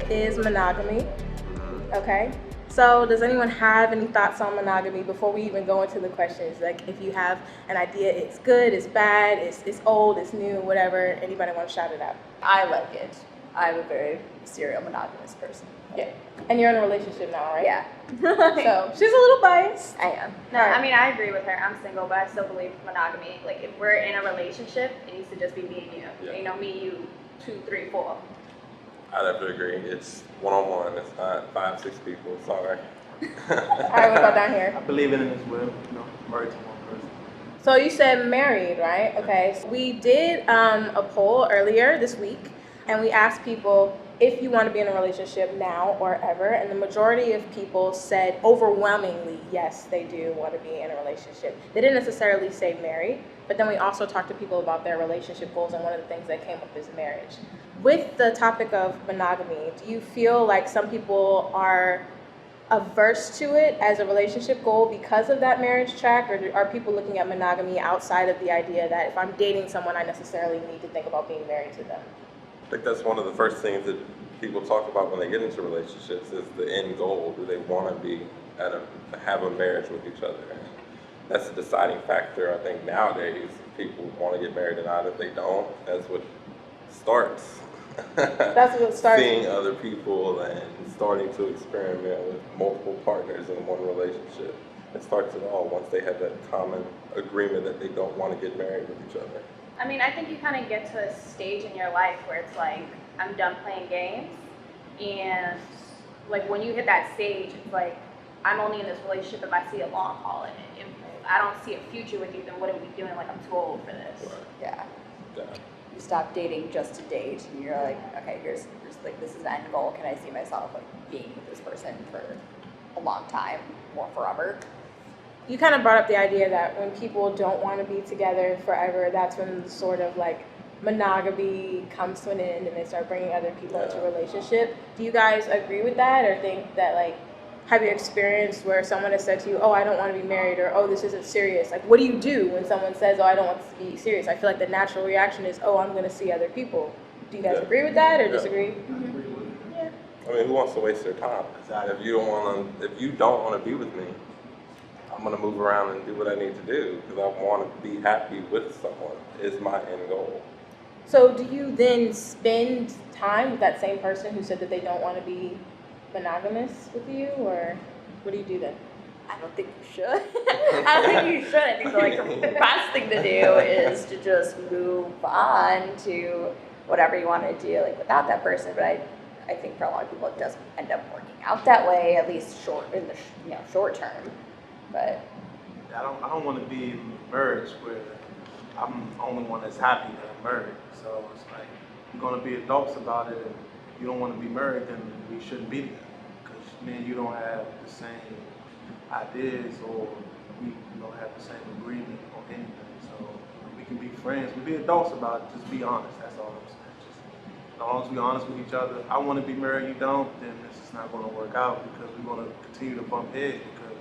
is monogamy. Okay. So does anyone have any thoughts on monogamy before we even go into the questions? Like if you have an idea, it's good, it's bad, it's old, it's new, whatever, anybody want to shout it out? I like it. I'm a very serial monogamous person. Yeah. And you're in a relationship now, right? Yeah. So she's a little biased. I am. No, I mean, I agree with her. I'm single, but I still believe monogamy. Like, if we're in a relationship, it needs to just be me and you. Yeah. You know, me, you, 2, 3, 4. I'd have to agree. It's one-on-one. It's not 5, 6 people. Sorry. All right, what about down here? I believe in it as well. Married to one person. So you said married, right? Okay. So we did a poll earlier this week, and we asked people if you want to be in a relationship now or ever, and the majority of people said overwhelmingly yes, they do want to be in a relationship. They didn't necessarily say married, but then we also talked to people about their relationship goals, and one of the things that came up is marriage. With the topic of monogamy, do you feel like some people are averse to it as a relationship goal because of that marriage track, or are people looking at monogamy outside of the idea that if I'm dating someone, I necessarily need to think about being married to them? I think that's one of the first things that people talk about when they get into relationships is the end goal. Do they want to have a marriage with each other? And that's a deciding factor. I think nowadays people want to get married or not. If they don't, that's what starts. That's what starts. Seeing other people and starting to experiment with multiple partners in one relationship. It starts it all once they have that common agreement that they don't want to get married with each other. I mean, I think you kind of get to a stage in your life where it's like, I'm done playing games. And like when you hit that stage, it's like, I'm only in this relationship if I see a long haul in it. If I don't see a future with you, then what are we doing? Like, I'm too old for this. Right. Yeah. Yeah. You stop dating just to date, and you're like, okay, here's like, this is the end goal. Can I see myself like being with this person for a long time or forever? You kind of brought up the idea that when people don't want to be together forever, that's when the sort of like monogamy comes to an end and they start bringing other people into a relationship. Do you guys agree with that, or think that, like, have you experienced where someone has said to you, oh, I don't want to be married, or oh, this isn't serious? Like, what do you do when someone says, oh, I don't want this to be serious? I feel like the natural reaction is, oh, I'm going to see other people. Do you guys agree with that or disagree? Yeah. I mean, who wants to waste their time? If you don't want to be with me, I'm going to move around and do what I need to do because I want to be happy with someone is my end goal. So do you then spend time with that same person who said that they don't want to be monogamous with you, or what do you do then? I don't think you should. I don't think you should. I think the best thing to do is to just move on to whatever you want to do, like without that person. But I think for a lot of people it does end up working out that way, at least in the short term. But I don't want to be in marriage where I'm the only one that's happy that I'm married. So it's like, we're going to be adults about it, and if you don't want to be married, then we shouldn't be together. Because me and you don't have the same ideas, or we don't have the same agreement on anything. So we can be friends, we be adults about it, just be honest, that's all I'm saying. Just as long as we're honest with each other, I want to be married, you don't, then this is not going to work out, because we're going to continue to bump heads, because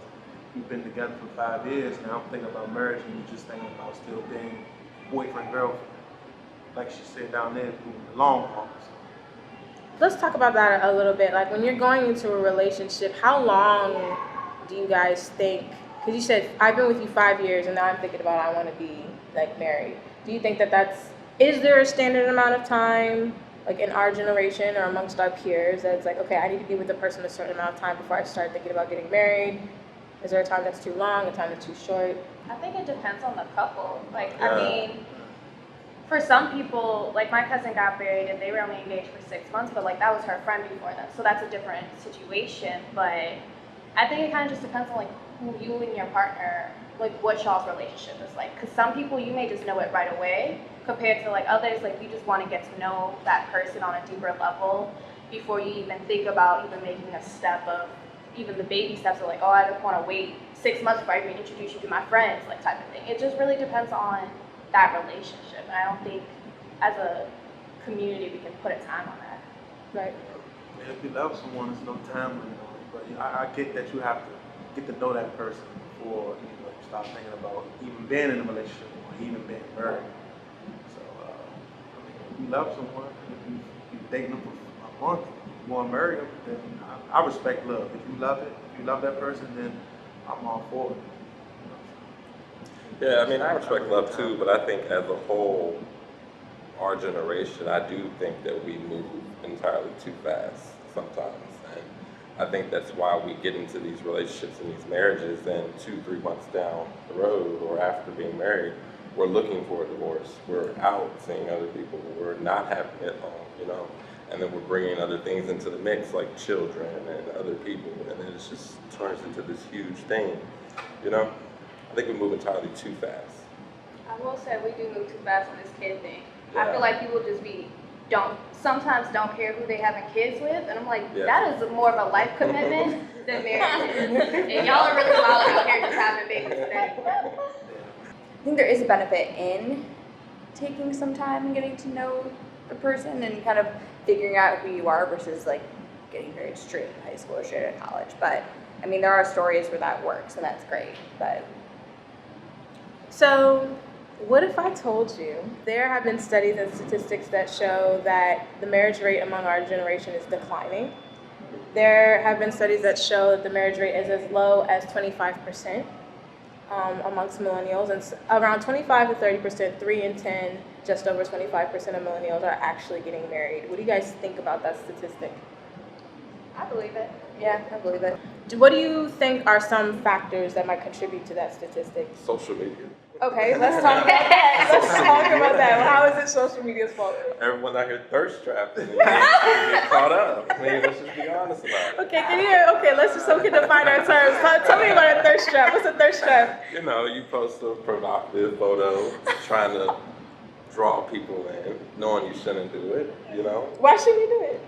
we've been together for 5 years, now I'm thinking about marriage, and you're just thinking about still being boyfriend, girlfriend. Like she said down there, the long haul. Let's talk about that a little bit. Like, when you're going into a relationship, how long do you guys think? Because you said, I've been with you 5 years, and now I'm thinking about I want to be, like, married. Do you think is there a standard amount of time, like in our generation or amongst our peers, that it's like, okay, I need to be with a person a certain amount of time before I start thinking about getting married? Is there a time that's too long, a time that's too short? I think it depends on the couple. Like, I mean, for some people, like my cousin got married and they were only engaged for 6 months, but like that was her friend before them. So that's a different situation. But I think it kind of just depends on like who you and your partner, like what y'all's relationship is like. Because some people, you may just know it right away, compared to like others, like you just want to get to know that person on a deeper level before you even think about even making a step of even the baby steps of like, oh, I don't want to wait 6 months before I even introduce you to my friends, like type of thing. It just really depends on that relationship. And I don't think as a community we can put a time on that. Right. Yeah, if you love someone, there's no time limit on it. But I get that you have to get to know that person before you start thinking about even being in a relationship or even being married. So, if you love someone, if you're dating them for a month, you want to marry them, then I respect love. If you love it, if you love that person, then I'm all for it. Yeah, I mean, I respect love too, but I think as a whole, our generation, I do think that we move entirely too fast sometimes. And I think that's why we get into these relationships and these marriages, and 2-3 months down the road or after being married, we're looking for a divorce. We're out seeing other people. We're not happy at home, you know? And then we're bringing other things into the mix, like children and other people, and then it just turns into this huge thing, you know? I think we move entirely too fast. I will say we do move too fast on this kid thing. Yeah. I feel like people just sometimes don't care who they having kids with, and I'm like, Yeah. that is more of a life commitment than marriage is. And y'all are really wild out here just having babies today. I think there is a benefit in taking some time and getting to know the person and kind of figuring out who you are versus like getting married straight in high school or straight out of college. But I mean, there are stories where that works, and that's great. But So, what if I told you there have been studies and statistics that show that the marriage rate among our generation is declining? There have been studies that show that the marriage rate is as low as 25% amongst millennials, and around 25 to 30%, 3 in 10, just over 25% of millennials are actually getting married. What do you guys think about that statistic? I believe it. yeah, I believe it. What do you think are some factors that might contribute to that statistic? Social media. Okay, let's talk about that. Let's talk about that. How is it social media's fault? Everyone's out here thirst trapped and you get caught up. I mean, let's just be honest about it. Okay, let's just so we can define our terms. Tell me about a thirst trap. What's a thirst trap? You know, you post a provocative photo trying to draw people in, knowing you shouldn't do it, you know? Why shouldn't you do it?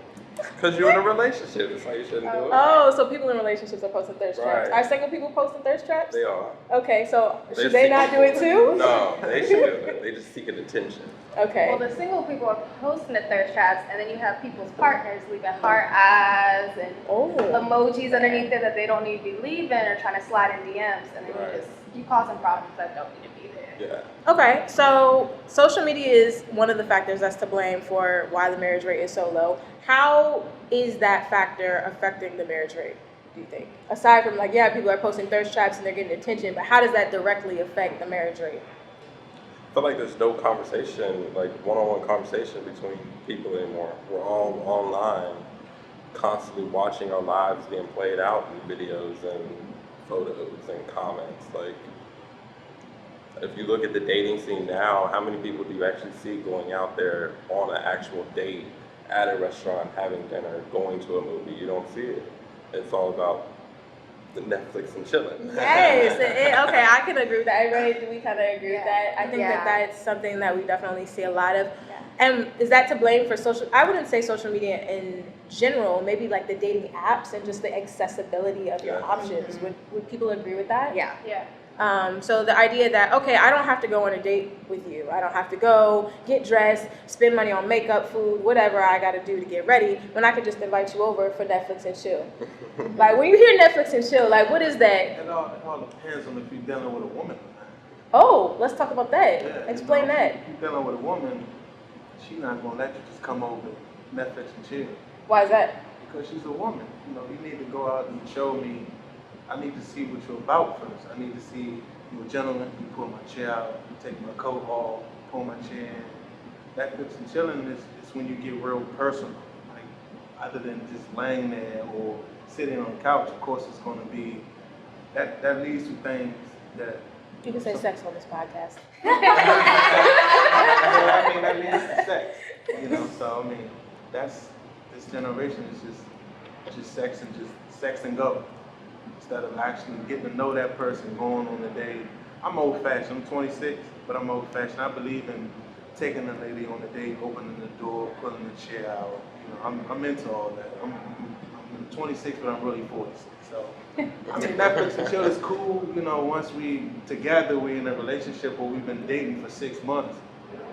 Because you're in a relationship, that's why you shouldn't do it. Oh, so people in relationships are posting thirst traps. Right. Are single people posting thirst traps? They are. Okay, so They should they seek- not do it too? No, they should do it. They just seeking attention. Okay. Well, the single people are posting the thirst traps, and then you have people's partners leaving heart eyes and Oh. emojis underneath it that they don't need to be leaving or trying to slide in DMs, and then Right. you causing problems that don't need to be there. Yeah. Okay, so social media is one of the factors that's to blame for why the marriage rate is so low. How is that factor affecting the marriage rate, do you think? Aside from like, yeah, people are posting thirst traps and they're getting attention, but how does that directly affect the marriage rate? I feel like there's no conversation, like one-on-one conversation between people anymore. We're all online, constantly watching our lives being played out in videos and photos and comments. Like, if you look at the dating scene now, how many people do you actually see going out there on an actual date, at a restaurant, having dinner, going to a movie? You don't see it. It's all about the Netflix and chilling. Yes, okay, I can agree with that. Everybody, do we kind of agree with that? I think Yeah. that's something that we definitely see a lot of. Yeah. And is that to blame for I wouldn't say social media in general, maybe like the dating apps and just the accessibility of your Yeah. options. Would people agree with that? Yeah. Yeah. So the idea that, okay, I don't have to go on a date with you. I don't have to go get dressed, spend money on makeup, food, whatever I got to do to get ready, when I could just invite you over for Netflix and chill. Like, when you hear Netflix and chill, like, what is that? It all depends on if you're dealing with a woman or not. Oh, let's talk about that. Yeah, Explain you know, that. If you're dealing with a woman, she's not gonna let you just come over Netflix and chill. Why is that? Because she's a woman. You know, you need to go out and show me. I need to see what you're about first. I need to see you're a gentleman. You pull my chair out. You take my coat off. Pull my chair in. Netflix and chilling is when you get real personal. Like, other than just laying there or sitting on the couch, of course, it's going to be that leads to things that. You can say sex on this podcast. I mean, that leads to sex. You know, so I mean, this generation is just sex and go. Instead of actually getting to know that person, going on a date. I'm old fashioned, I'm 26, but I'm old fashioned. I believe in taking a lady on a date, opening the door, pulling the chair out. You know, I'm into all that. I'm 26, but I'm really 46. So, I mean, Netflix and chill is cool. You know, once we together, we're in a relationship or we've been dating for 6 months.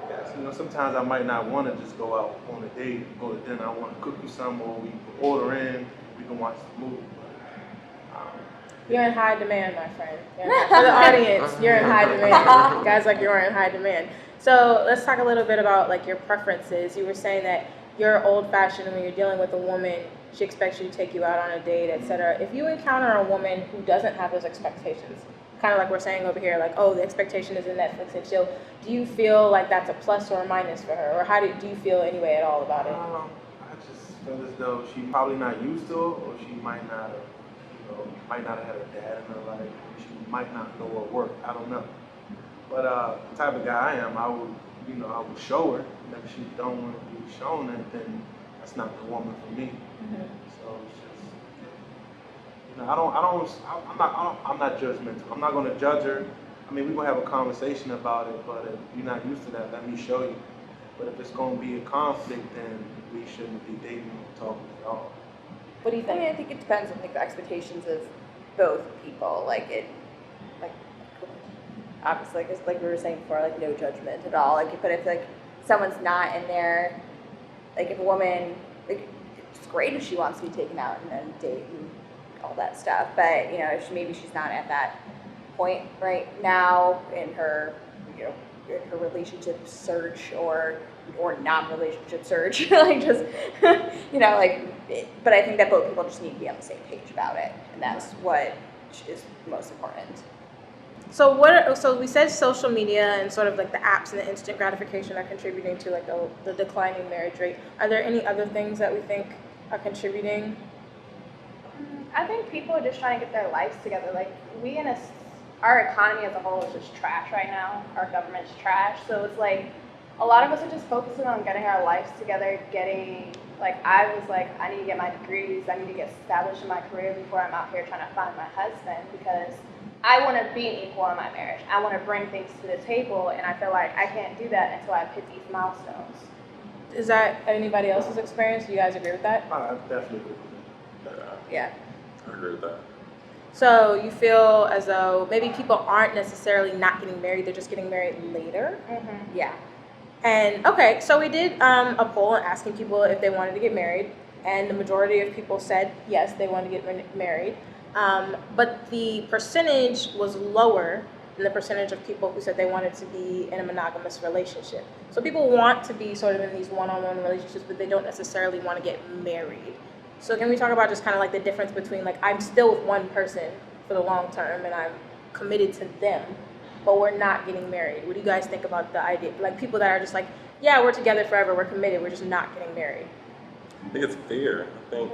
Yes, you know, sometimes I might not want to just go out on a date, go to dinner. I want to cook you something, or we can order in, we can watch the movie. You're in high demand, my friend. For the audience, you're in high demand. Guys like you're in high demand. So let's talk a little bit about like your preferences. You were saying that you're old-fashioned when you're dealing with a woman, she expects you to take you out on a date, etc. If you encounter a woman who doesn't have those expectations, kind of like we're saying over here, like, oh, the expectation is a Netflix and chill, do you feel like that's a plus or a minus for her? Or how do you feel anyway at all about it? I just feel as though she's probably not used to it, or she might not have, might not have had a dad in her life, or she might not know what worked. I don't know. But the type of guy I am, I would show her. And if she don't want to be shown it, then that's not the woman for me. So it's just, I'm not judgmental. I'm not going to judge her. I mean, we're going to have a conversation about it, but if you're not used to that, let me show you. But if it's going to be a conflict, then we shouldn't be dating or talking at all. What do you think? I mean, I think it depends on like the expectations of both people. Like obviously, like we were saying before, like no judgment at all. Like, but if like someone's not in there, like if a woman, like it's great if she wants to be taken out and then date and all that stuff. But if maybe she's not at that point right now in her, in her relationship search or non-relationship search, like just, but I think that both people just need to be on the same page about it, and that's what is most important. So we said social media and sort of like the apps and the instant gratification are contributing to like the declining marriage rate. Are there any other things that we think are contributing? I think people are just trying to get their lives together. Like our economy as a whole is just trash right now. Our government's trash. So it's like a lot of us are just focusing on getting our lives together, I was like, I need to get my degrees, I need to get established in my career before I'm out here trying to find my husband, because I want to be an equal in my marriage. I want to bring things to the table, and I feel like I can't do that until I've hit these milestones. Is that anybody else's experience? Do you guys agree with that? I definitely agree with that. Yeah. I agree with that. So you feel as though maybe people aren't necessarily not getting married, they're just getting married later? Mm-hmm. Yeah. And okay, so we did a poll asking people if they wanted to get married, and the majority of people said yes, they wanted to get married. But the percentage was lower than the percentage of people who said they wanted to be in a monogamous relationship. So people want to be sort of in these one-on-one relationships, but they don't necessarily want to get married. So can we talk about just kind of like the difference between like I'm still with one person for the long term and I'm committed to them, but we're not getting married? What do you guys think about the idea? Like people that are just like, yeah, we're together forever, we're committed, we're just not getting married. I think it's fear. I think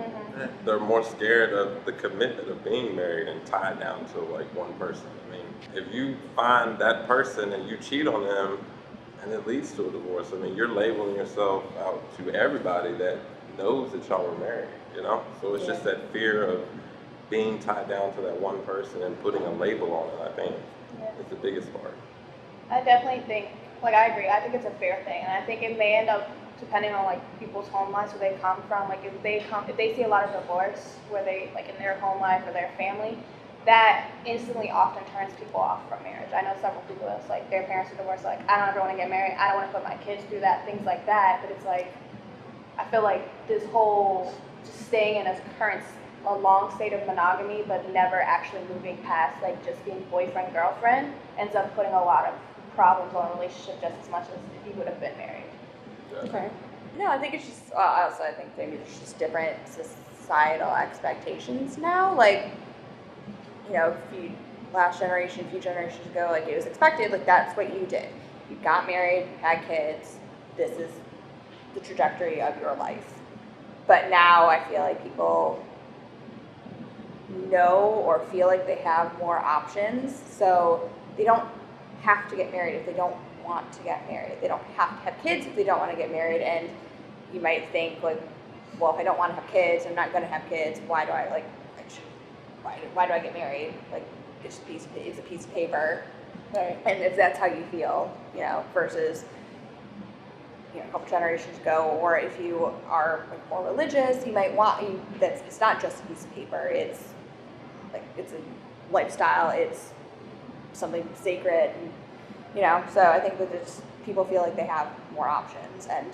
they're more scared of the commitment of being married and tied down to like one person. I mean, if you find that person and you cheat on them and it leads to a divorce, I mean, you're labeling yourself out to everybody that knows that y'all were married, So it's just that fear of being tied down to that one person and putting a label on it, I think, is the biggest part. I definitely think, I agree. I think it's a fair thing, and I think it may end up depending on people's home lives, where they come from. If they see a lot of divorce, where they in their home life or their family, that instantly often turns people off from marriage. I know several people that's their parents are divorced, I don't ever want to get married. I don't want to put my kids through that, things like that. But it's I feel like this whole just staying in a long state of monogamy, but never actually moving past just being boyfriend girlfriend, ends up putting a lot of problems on a relationship just as much as if you would have been married. Okay. No, I think it's just also I think maybe there's just different societal expectations now. Last generation, a few generations ago, it was expected, that's what you did. You got married, had kids. This is the trajectory of your life. But now I feel like people know or feel like they have more options, so they don't have to get married if they don't want to get married. They don't have to have kids if they don't want to get married. And you might think well, if I don't want to have kids, I'm not going to have kids. Why do I why do I get married? It's a piece of paper, Right. And if that's how you feel, versus a couple generations ago, or if you are more religious, you might want it's not just a piece of paper. It's it's a lifestyle. It's something sacred. So I think that people feel like they have more options, and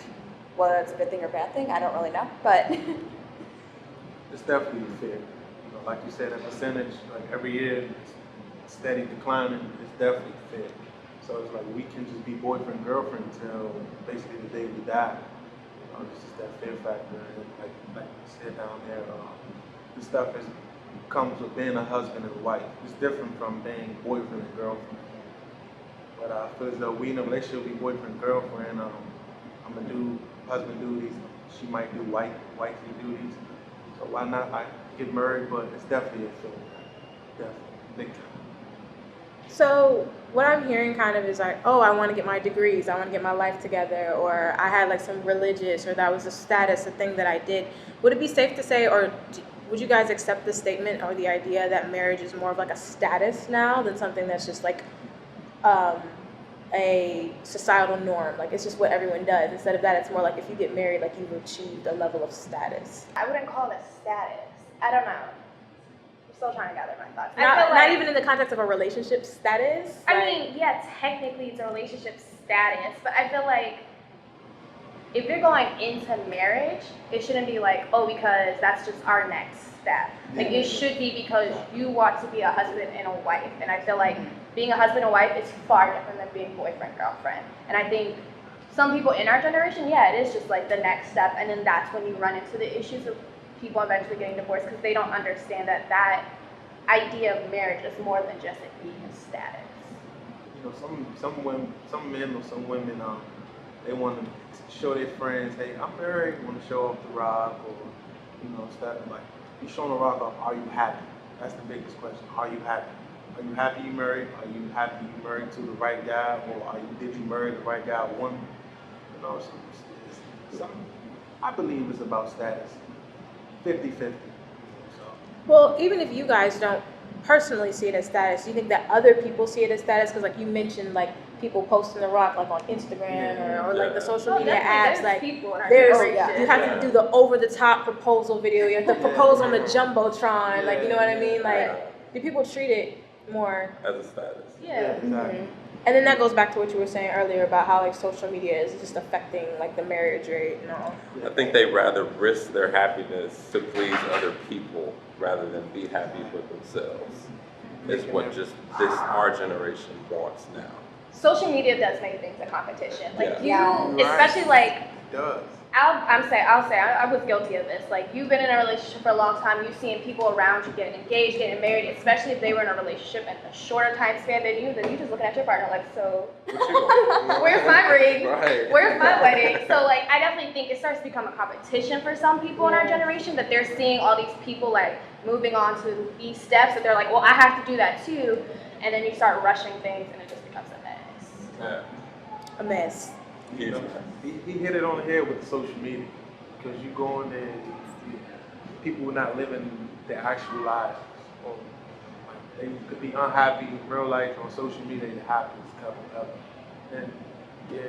whether that's a good thing or bad thing, I don't really know, but It's definitely fair. Like you said, that percentage, every year, it's steady declining. It's definitely fair. So it's we can just be boyfriend, girlfriend until basically the day we die. It's just that fear factor, and like you said down there, this stuff comes with being a husband and wife. It's different from being boyfriend and girlfriend. But I feel as though we in a relationship, we boyfriend and girlfriend. I'm gonna do husband duties. She might do wifely duties. So why not? I get married, but it's definitely a feeling. Definitely, big time. So what I'm hearing kind of is like, oh, I want to get my degrees, I want to get my life together, or I had like some religious, or that was a status, a thing that I did. Would it be safe to say, or would you guys accept the statement or the idea that marriage is more of like a status now than something that's just like a societal norm? Like it's just what everyone does. Instead of that, it's more like if you get married, like you've achieved a level of status. I wouldn't call it a status. I don't know. I'm still trying to gather my thoughts. Not even in the context of a relationship status. I mean, yeah, technically it's a relationship status, but I feel like if you're going into marriage, it shouldn't be like, oh, because that's just our next step. Like it should be because you want to be a husband and a wife. And I feel like being a husband and wife is far different than being boyfriend, girlfriend. And I think some people in our generation, yeah, it is just like the next step. And then that's when you run into the issues of people eventually getting divorced because they don't understand that that idea of marriage is more than just it being a status. You know, some women, some men or some women, they want to show their friends, hey, I'm married. Want to show off the rock, or you know, stuff like you showing the rock off. Are you happy? That's the biggest question. Are you happy? Are you happy you married? Are you happy you married to the right guy, or did you marry the right guy or woman? You know, some I believe it's about status. 50-50. So. Well, even if you guys don't personally see it as status, do you think that other people see it as status? Because like you mentioned, like people posting the rock like on Instagram or like the social media apps, like you have to do the over the top proposal video, you have to propose on the jumbotron, like you know what I mean? Like do people treat it more as a status? Yeah. Exactly. And then that goes back to what you were saying earlier about how like social media is just affecting like the marriage rate and all. I think they rather risk their happiness to please other people rather than be happy with themselves. It's what just our generation wants now. Social media does make things a competition. Like Yeah. especially like It does. I'll say I was guilty of this. Like you've been in a relationship for a long time, you've seen people around you getting engaged, getting married, especially if they were in a relationship in a shorter time span than you, then you just looking at your partner like, so where's my ring? Right. Where's my wedding? So like I definitely think it starts to become a competition for some people in our generation, that they're seeing all these people like moving on to these steps that they're like, well, I have to do that too. And then you start rushing things and it just becomes a mess. Yeah. A mess. You know, he hit it on the head with social media, because you go in there, people are not living their actual lives. Or, like, they could be unhappy in real life, on social media, they're the happiest couple ever. And yeah,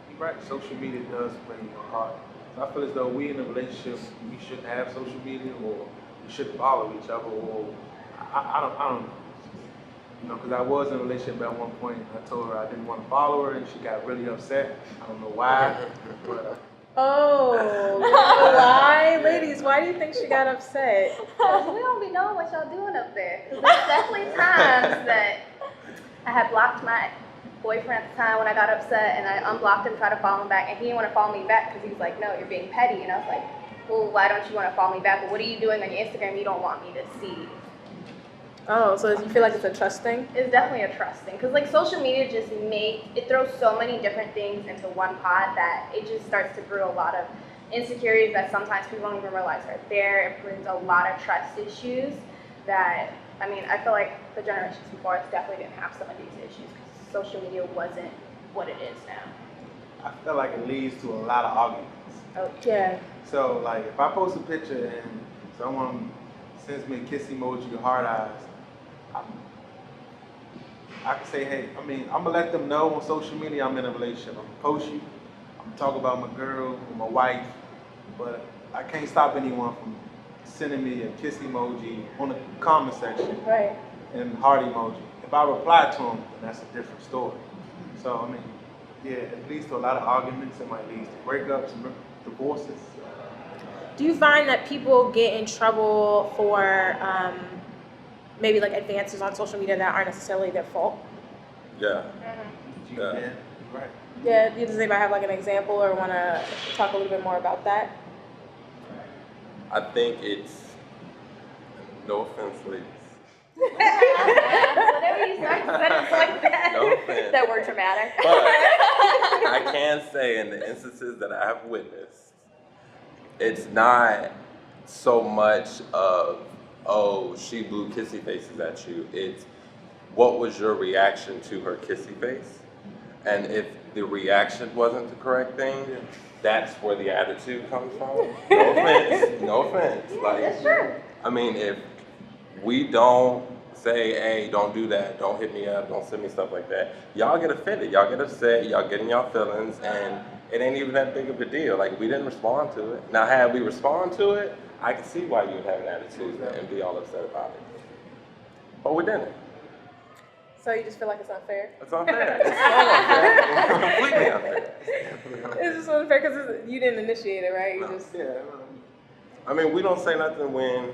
you're right, social media does play a part. So I feel as though we in a relationship, we shouldn't have social media, or we shouldn't follow each other, or I don't know. You know, because I was in a relationship at one point, and I told her I didn't want to follow her, and she got really upset. I don't know why, but Oh, you know why? Ladies, why do you think she got upset? We don't be knowing what y'all doing up there. 'Cause there's definitely times that I had blocked my boyfriend at the time when I got upset, and I unblocked him, tried to follow him back, and he didn't want to follow me back because he was like, no, you're being petty. And I was like, well, why don't you want to follow me back? Well, what are you doing on your Instagram you don't want me to see? Oh, so you feel like it's a trust thing? It's definitely a trust thing, because like social media just it throws so many different things into one pot that it just starts to brew a lot of insecurities that sometimes people don't even realize are there. It brings a lot of trust issues that, I mean, I feel like the generations before us definitely didn't have some of these issues because social media wasn't what it is now. I feel like it leads to a lot of arguments. Oh Yeah. So like if I post a picture and someone sends me a kiss emoji or hard eyes, I can say, hey, I mean, I'm gonna let them know on social media I'm in a relationship. I'm gonna post you, I'm gonna talk about my girl or my wife, but I can't stop anyone from sending me a kiss emoji on the comment section Right. and heart emoji. If I reply to them, then that's a different story. So, I mean, yeah, it leads to a lot of arguments. It might lead to breakups and divorces. Do you find that people get in trouble for maybe like advances on social media that aren't necessarily their fault? Yeah. Yeah, right. Yeah, does anybody have like an example or want to talk a little bit more about that? I think it's, no offense, ladies. Whenever you start a sentence like that, No offense. that word dramatic. But I can say in the instances that I have witnessed, it's not so much of, oh, she blew kissy faces at you. It's, what was your reaction to her kissy face? And if the reaction wasn't the correct thing, that's where the attitude comes from. No offense, no offense. Yeah, Like, that's true. I mean, if we don't say, hey, don't do that, don't hit me up, don't send me stuff like that, y'all get offended, y'all get upset, y'all get in y'all feelings, and it ain't even that big of a deal. Like, we didn't respond to it. Now, had we respond to it, I can see why you would have an attitude and be all upset about it. But we didn't. So you just feel like it's unfair? It's unfair. It's so unfair. It's completely unfair. It's just unfair because you didn't initiate it, right? You No. just I mean, we don't say nothing when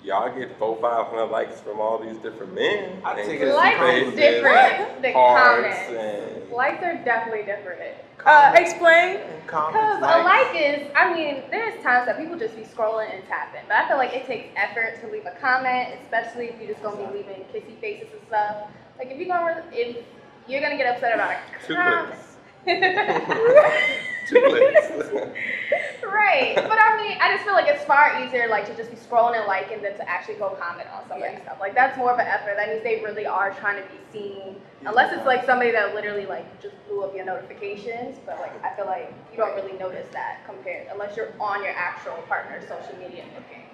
y'all get 400-500 likes from all these different men. I and take kissy it as Likes faces is different than hearts comments. and- Likes are definitely different. explain. Comments, Because a like is, I mean, there's times that people just be scrolling and tapping, but I feel like it takes effort to leave a comment, especially if you're just gonna be leaving kissy faces and stuff. Like if you're gonna get upset about a 2 comment. clicks. 2 clicks. Right, but I mean, I just feel like it's far easier, like, to just be scrolling and liking than to actually go comment on somebody's stuff. Like, that's more of an effort. That means they really are trying to be seen. Unless it's like somebody that literally like just blew up your notifications, but like I feel like you don't really notice that unless you're on your actual partner's social media looking.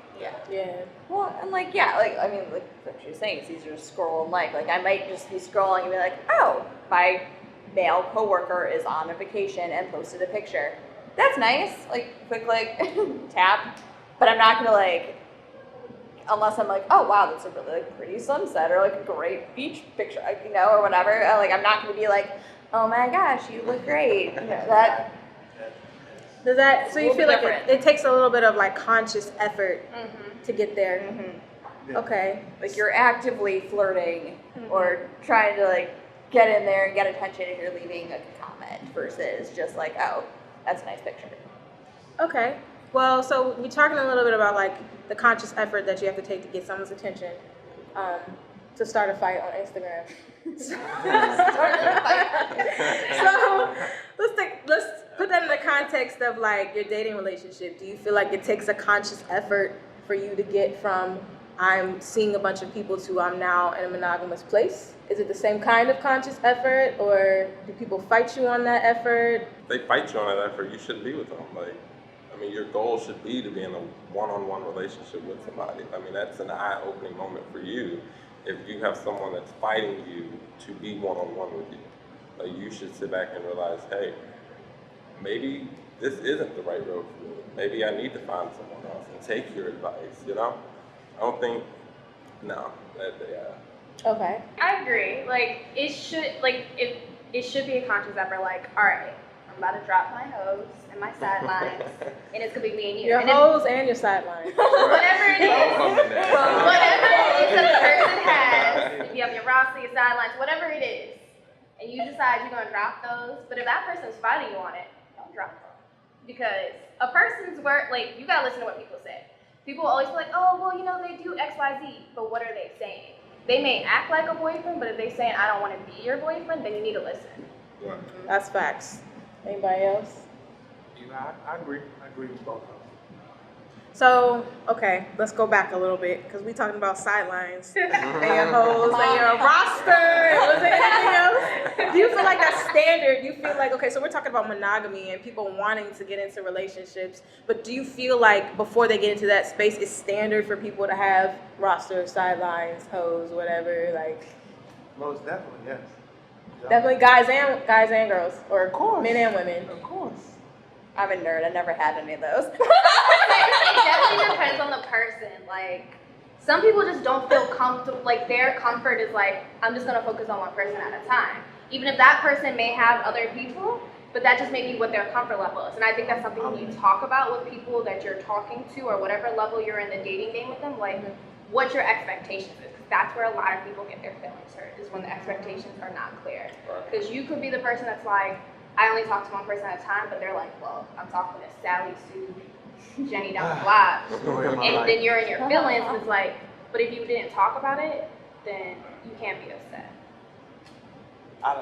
Yeah. Well, and like, yeah, like, I mean, like what you're saying, it's easier to scroll and like I might just be scrolling and be like, oh, my male coworker is on a vacation and posted a picture. That's nice, like, quick, like, tap, but I'm not gonna, like, unless I'm like, oh, wow, that's a really, like, pretty sunset, or, like, a great beach picture, you know, or whatever, like, I'm not gonna be like, oh my gosh, you look great, you know, that, Does that, so you Will be feel like different. it takes a little bit of like conscious effort Mm-hmm. to get there? Yeah. Okay. like, you're actively flirting, or trying to, like, get in there and get attention if you're leaving a comment, versus just like, oh, that's a nice picture. Okay. Well, so we're talking a little bit about like the conscious effort that you have to take to get someone's attention, to start a fight on Instagram. So let's put that in the context of like your dating relationship. Do you feel like it takes a conscious effort for you to get from I'm seeing a bunch of people to I'm now in a monogamous place? Is it the same kind of conscious effort, or do people fight you on that effort? If they fight you on that effort, you shouldn't be with them. Like, I mean, your goal should be to be in a one-on-one relationship with somebody. I mean, that's an eye-opening moment for you. If you have someone that's fighting you to be one-on-one with you, like, you should sit back and realize, hey, maybe this isn't the right road for me. Maybe I need to find someone else and take your advice, you know? I don't think, no, Okay. I agree. Like it should be a conscious effort. Like, all right, I'm about to drop my hose and my sidelines, and it's gonna be me and you. Your and hose and your sideline. whatever it is, whatever it is that the person has, has. if you have your roster, your sidelines, whatever it is, and you decide you're gonna drop those. But if that person's fighting you on it, don't drop them, because a person's word, like, you gotta listen to what people say. People always be like, oh, well, you know, they do X, Y, Z, but what are they saying? They may act like a boyfriend, but if they're saying, I don't want to be your boyfriend, then you need to listen. That's facts. Anybody else? Yeah, I agree. I agree with both of them. So, okay, let's go back a little bit because we talking about sidelines and your hoes and your roster. And was there anything else? Do you feel like that's standard? Do you feel like, okay, so we're talking about monogamy and people wanting to get into relationships, but do you feel like before they get into that space, it's standard for people to have roster, sidelines, hoes, whatever, like? Most definitely, yes. Yeah. Definitely guys and girls, or Of course. men and women. Of course. I'm a nerd, I never had any of those. It definitely depends on the person. Like, some people just don't feel comfortable. Like, their comfort is like, I'm just gonna focus on one person at a time. Even if that person may have other people, but that just may be what their comfort level is. And I think that's something when you talk about with people that you're talking to, or whatever level you're in the dating game with them. Like, what your expectations is. 'Cause that's where a lot of people get their feelings hurt, is when the expectations are not clear. Because you could be the person that's like, I only talk to one person at a time, but they're like, well, I'm talking to Sally, Sue, Jenny down the block. And then you're in your feelings, and it's like, but if you didn't talk about it, then you can't be upset. I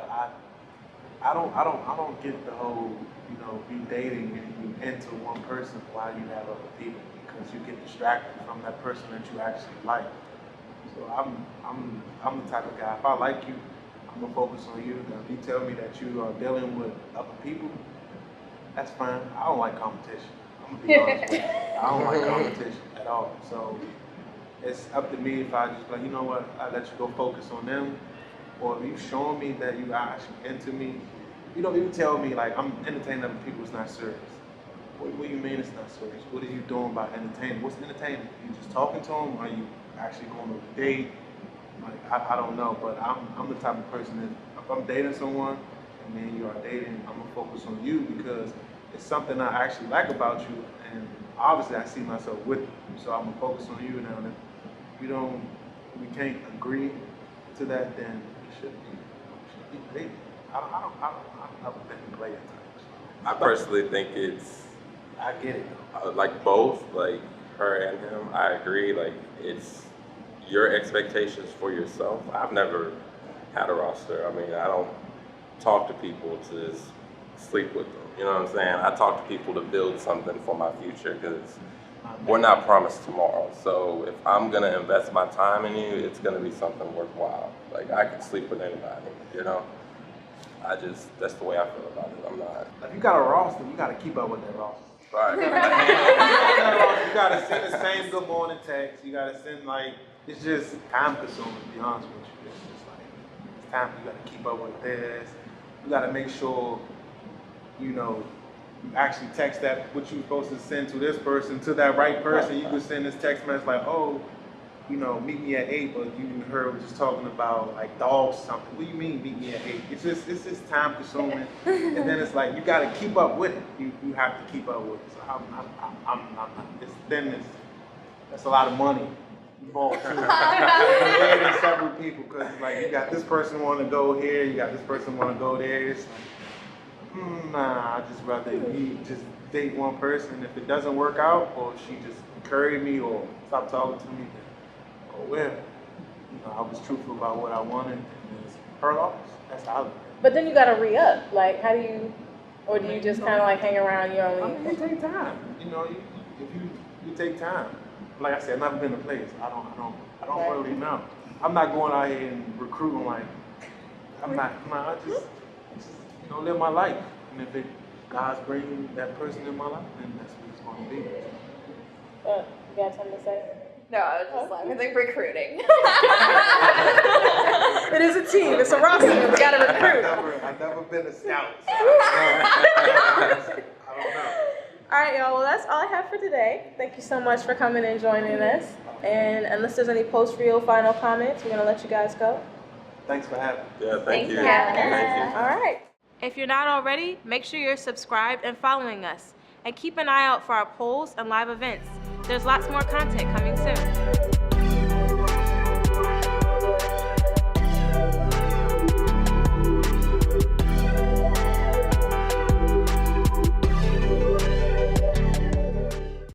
don't get the whole, you know, you dating and you into one person while you have other people, because you get distracted from that person that you actually like. So I'm the type of guy, if I like you, I'm gonna focus on you. Now, if you tell me that you are dealing with other people, that's fine. I don't like competition. I'm gonna be honest with you. I don't like competition at all. So it's up to me if I just like, you know what, I let you go focus on them. Or if you showing me that you are actually into me, you know, you tell me like I'm entertaining other people, it's not serious. What do you mean it's not serious? What are you doing by entertaining? What's entertaining? You just talking to them? Or are you actually going on a date? Like I don't know, but I'm the type of person that if I'm dating someone and then you are dating, I'm gonna focus on you because it's something I actually like about you, and obviously I see myself with you. So I'm gonna focus on you now. And if we can't agree to that, then we should be dating. I've never been a player type. I personally think I get it. like both, like her and him. I agree. Like it's your expectations for yourself. I've never had a roster. I mean, I don't talk to people to just sleep with them. You know what I'm saying? I talk to people to build something for my future because we're not promised tomorrow. So if I'm gonna invest my time in you, it's gonna be something worthwhile. Like I could sleep with anybody, you know? That's the way I feel about it. I'm not. If you got a roster, you gotta keep up with that roster. Right. You gotta send the same good morning text. You gotta send it's just time consuming, to be honest with you. It's just it's time, you gotta keep up with this. You gotta make sure, you actually text that what you're supposed to send to this person, to that right person. You could send this text message like, oh, meet me at 8, but you and her were just talking about like dogs or something. What do you mean meet me at 8? It's just time consuming. And then it's like, you gotta keep up with it. You have to keep up with it. So that's a lot of money involved too. Dating several people, because you got this person want to go here, you got this person want to go there. It's like, nah, I just rather you just date one person. If it doesn't work out, or she just encouraged me or stop talking to me, then well, I was truthful about what I wanted, and it's her loss. That's how I look at it. But then you gotta re-up. Like, how do you, or do you just kind of like hang around? You only. It take time. If you take time. Like I said, I've never been to place. I don't really know. I'm not going out here and recruiting I just live my life. And if God's bringing that person in my life, then that's what it's going to be. You got something to say? No, I was just laughing. I think recruiting. It is a team. It's a roster. We gotta recruit. I've never been a scout. So I don't know. All right, y'all. Well, that's all I have for today. Thank you so much for coming and joining us. And unless there's any post-reel final comments, we're gonna let you guys go. Thanks for having me. Yeah, thank you. for having us. Thank you. All right. If you're not already, make sure you're subscribed and following us. And keep an eye out for our polls and live events. There's lots more content coming soon.